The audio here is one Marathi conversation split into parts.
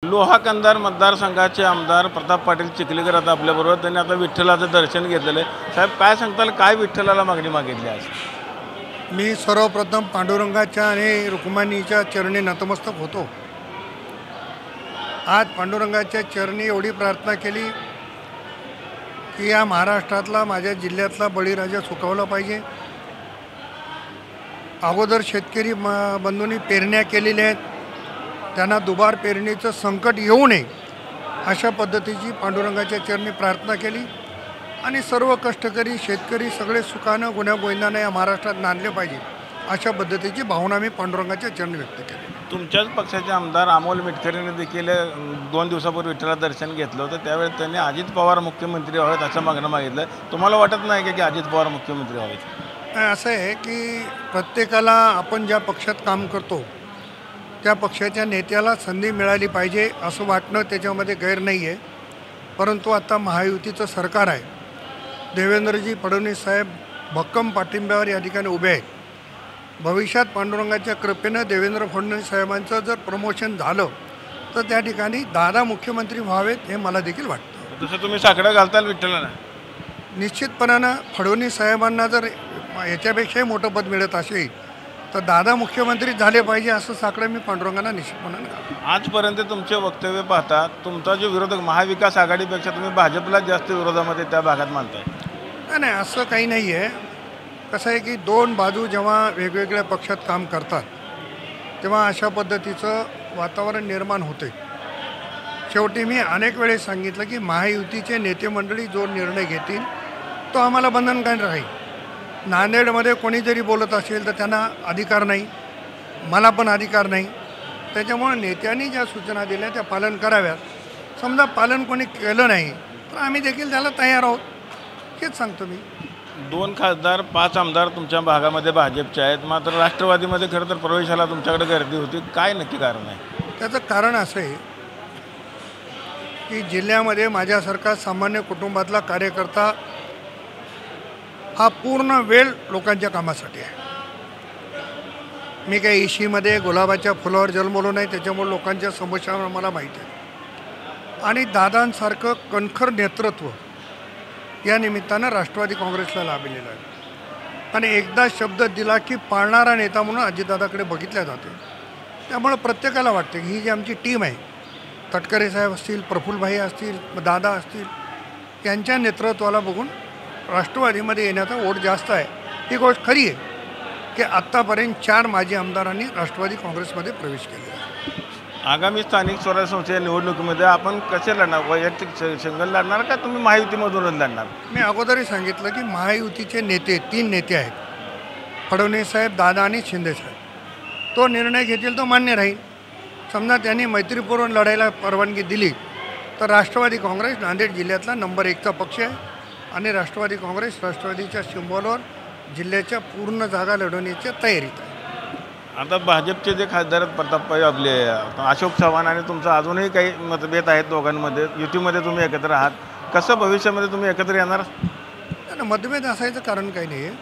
लोहा कंधार मतदारसंघाचे आमदार प्रताप पाटील चिखलीकर आता आपल्याबरोबर. त्यांनी आता विठ्ठलाचं दर्शन घेतलेलं आहे. साहेब, काय सांगताल, काय विठ्ठलाला मागणी मागितली आज? मी सर्वप्रथम पांडुरंगाच्या आणि रुक्मिणीच्या चरणी नतमस्तक होतो. आज पांडुरंगाच्या चरणी एवढी प्रार्थना केली की या महाराष्ट्रातला, माझ्या जिल्ह्यातला बळीराजा सुखावला पाहिजे. अगोदर शेतकरी बंधूंनी पेरण्या केलेल्या आहेत, त्यांना दुबार पेरणीचं संकट येऊ नये अशा पद्धतीची पांडुरंगाच्या चरणी प्रार्थना केली. आणि सर्व कष्टकरी शेतकरी सगळे सुखानं गुण्यागोविंदानं या महाराष्ट्रात नांदले पाहिजे अशा पद्धतीची भावना मी पांडुरंगाच्या चरणी व्यक्त केली. तुमच्याच पक्षाचे आमदार अमोल मिटकरींनी देखील 2 दिवसापूर्वी विठ्ठला दर्शन घेतलं होतं. त्यावेळी त्यांनी अजित पवार मुख्यमंत्री व्हावेत असं मागणं मागितलं. तुम्हाला वाटत नाही की अजित पवार मुख्यमंत्री व्हावेत? असं आहे की प्रत्येकाला आपण ज्या पक्षात काम करतो त्या पक्षाच्या नेत्याला संधी मिळाली पाहिजे असं वाटणं त्याच्यामध्ये गैर नाही आहे. परंतु आता महायुतीचं सरकार आहे, देवेंद्रजी फडणवीस साहेब भक्कम पाठिंब्यावर या ठिकाणी उभे आहेत. भविष्यात पांडुरंगाच्या कृपेनं देवेंद्र फडणवीस साहेबांचं जर प्रमोशन झालं तर त्या ठिकाणी दादा मुख्यमंत्री व्हावेत हे मला देखील वाटतं. तसं तुम्ही साकडं घालताल विठ्ठलाला? निश्चितपणानं फडणवीस साहेबांना जर याच्यापेक्षाही मोठं पद मिळत असेल तर दादा मुख्यमंत्री झाले पाहिजे असं साकडं मी पांडुरंगाला निश्चितपणानं घालतो. आजपर्यंत तुमचे वक्तव्य पाहता तुमचा जो विरोधक महाविकास आघाडीपेक्षा तुम्ही भाजपला जास्त विरोधामध्ये त्या भागात मानताय? नाही, असं काही नाही आहे. कसं आहे की दोन बाजू जेव्हा वेगवेगळ्या पक्षात काम करतात तेव्हा अशा पद्धतीचं वातावरण निर्माण होते. शेवटी मी अनेक वेळेस सांगितलं की महायुतीचे नेते मंडळी जो निर्णय घेतील तो आम्हाला बंधनकारक राहील. नांदेडमध्ये कोणी जरी बोलत असेल तर त्यांना अधिकार नाही, मला पण अधिकार नाही. त्याच्यामुळे नेत्यांनी ज्या सूचना दिल्या त्या पालन कराव्यात. समजा पालन कोणी केलं नाही तर आम्ही देखील त्याला तयार आहोत, हेच सांगतो मी. 2 खासदार 5 आमदार तुमच्या भागामध्ये भाजपचे आहेत, मात्र राष्ट्रवादीमध्ये खरं तर प्रवेशाला तुमच्याकडे गर्दी होती. काय नक्की कारण आहे? त्याचं कारण असं आहे की जिल्ह्यामध्ये माझ्यासारखा सामान्य कुटुंबातला कार्यकर्ता हा पूर्ण वेळ लोकांच्या कामासाठी आहे. मी काही इशीमध्ये गुलाबाच्या फुलावर जन्मलो नाही, त्याच्यामुळे लोकांच्या समस्या मला माहीत आहे. आणि दादांसारखं कणखर नेतृत्व या निमित्तानं राष्ट्रवादी काँग्रेसला लाभलेलं आहे. आणि एकदा शब्द दिला की पाळणारा नेता म्हणून अजितदादाकडे बघितल्या जाते. त्यामुळं प्रत्येकाला वाटते की ही जी आमची टीम आहे, तटकरे साहेब असतील, प्रफुल्लभाई असतील, दादा असतील, यांच्या नेतृत्वाला बघून राष्ट्रवादीमध्ये येण्याचा ओढ जास्त आहे. ही गोष्ट खरी आहे की आत्तापर्यंत 4 माजी आमदारांनी राष्ट्रवादी काँग्रेसमध्ये प्रवेश केलेला आहे. आगामी स्थानिक स्वराज्य संस्थेच्या निवडणुकीमध्ये आपण कसे लढणार? वैयक्तिक सिंगल लढणार का तुम्ही महायुतीमधूनच लढणार? मी अगोदरही सांगितलं की महायुतीचे नेते 3 नेते आहेत, फडणवीस साहेब, दादा आणि शिंदे साहेब. तो निर्णय घेतील तो मान्य राहील. समजा त्यांनी मैत्रीपूर्व लढायला परवानगी दिली तर राष्ट्रवादी काँग्रेस नांदेड जिल्ह्यातला नंबर 1चा पक्ष आहे आणि राष्ट्रवादी काँग्रेस राष्ट्रवादीच्या सिंबॉलवर जिल्ह्याच्या पूर्ण जागा लढवण्याच्या तयारीत आहे. आता भाजपचे जे खासदार प्रताप आपले अशोक चव्हाण आणि तुमचं अजूनही काही मतभेद आहेत दोघांमध्ये, युतीमध्ये तुम्ही एकत्र आहात, कसं भविष्यामध्ये तुम्ही एकत्र येणार? मतभेद असायचं कारण काही नाही आहे.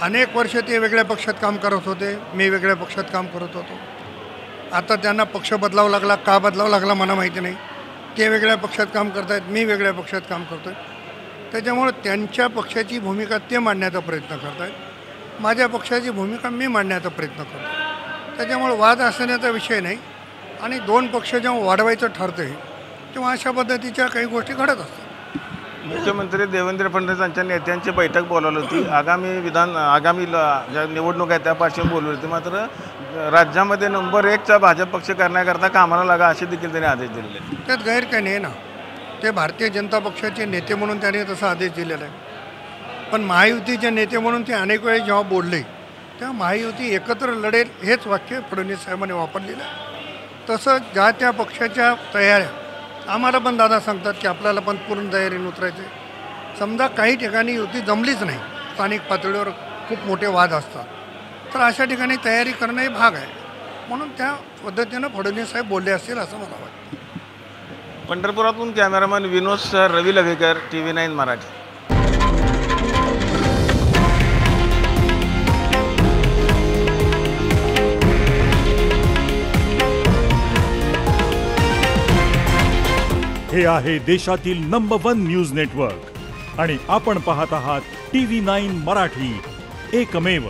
अनेक वर्ष ते वेगळ्या पक्षात काम करत होते, मी वेगळ्या पक्षात काम करत होतो. आता त्यांना पक्ष बदलावा लागला, का बदलावा लागला मला माहिती नाही. ते वेगळ्या पक्षात काम करत आहेत, मी वेगळ्या पक्षात काम करतो आहे. त्याच्यामुळं त्यांच्या पक्षाची भूमिका ते मांडण्याचा प्रयत्न करत आहेत, माझ्या पक्षाची भूमिका मी मांडण्याचा प्रयत्न करतो. त्याच्यामुळे वाद असण्याचा विषय नाही. आणि 2 पक्ष जेव्हा वाढवायचं ठरते तेव्हा अशा पद्धतीच्या काही गोष्टी घडत असतात. मुख्यमंत्री देवेंद्र फडणवीस यांच्या नेत्यांची बैठक बोलावली होती. आगामी ज्या निवडणूक आहे त्या पार्श्वभूमीवर बोलवली होती, मात्र राज्यामध्ये नंबर 1चा भाजप पक्ष करण्याकरता कामाला लागा असे देखील त्यांनी आदेश दिलेले. त्यात गैर काही नाही ना. ते भारतीय जनता पक्षाचे नेते म्हणून त्याने तसा आदेश दिलेला आहे. पण महायुतीचे नेते म्हणून ते अनेक वेळेस जेव्हा बोलले तेव्हा महायुती एकत्र लढेल हेच वाक्य फडणवीस साहेबांनी वापरलेलं आहे. तसं ज्या त्या पक्षाच्या तयाऱ्या आम्हाला पण दादा सांगतात की आपल्याला पण पूर्ण तयारीने उतरायचं आहे. समजा काही ठिकाणी युती जमलीच नाही, स्थानिक पातळीवर खूप मोठे वाद असतात, तर अशा ठिकाणी तयारी करणं हे भाग आहे. म्हणून त्या पद्धतीनं फडणवीस साहेब बोलले असतील असं मला वाटतं. पंढरपुरातून कॅमेरामॅन विनोद सर, रवी लवेकर, TV9 मराठी. हे आहे देशातील नंबर 1 न्यूज नेटवर्क आणि आपण पाहत आहात TV9 मराठी, एकमेव.